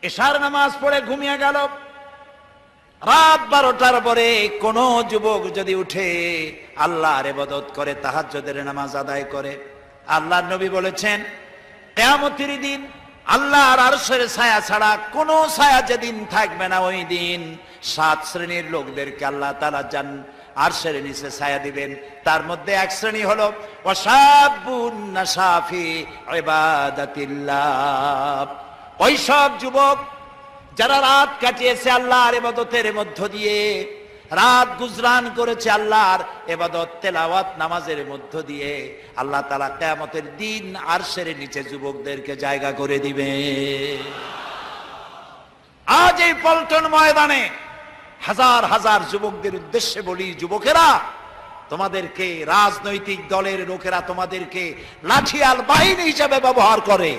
এশার নামাজ পড়ে ঘুমিয়ে গেল। রাত 12টার পরে কোন যুবক যদি উঠে আল্লাহর ইবাদত করে, তাহাজ্জুদের নামাজ আদায় করে, আল্লাহর নবী বলেছেন কিয়ামতের দিন আল্লাহর আরশের ছায়া ছাড়া কোনো ছায়া যেদিন থাকবে না, ওই দিন 7 শ্রেণীর লোকদেরকে আল্লাহ তাআলা আরশের নিচে ছায়া দিবেন। তার মধ্যে এক শ্রেণী হলো ওয়াশাবুন নাশাফি ইবাদাতিল্লাহ, ওই সব যুবক যারা রাত কাটিয়েছে আল্লাহর ইবাদতের মধ্য দিয়ে, রাত গুজরান করেছে আল্লাহর ইবাদত তেলাওয়াত নামাজের মধ্য দিয়ে। আল্লাহ তাআলা কিয়ামতের দিন আরশের নিচে যুবকদেরকে জায়গা করে দিবে। আজ এই পল্টন ময়দানে হাজার হাজার যুবকদের উদ্দেশ্যে বলি, যুবকেরা, তোমাদেরকে রাজনৈতিক দলের লোকেরা তোমাদেরকে লাঠিয়াল বাহিনী হিসেবে ব্যবহার করে।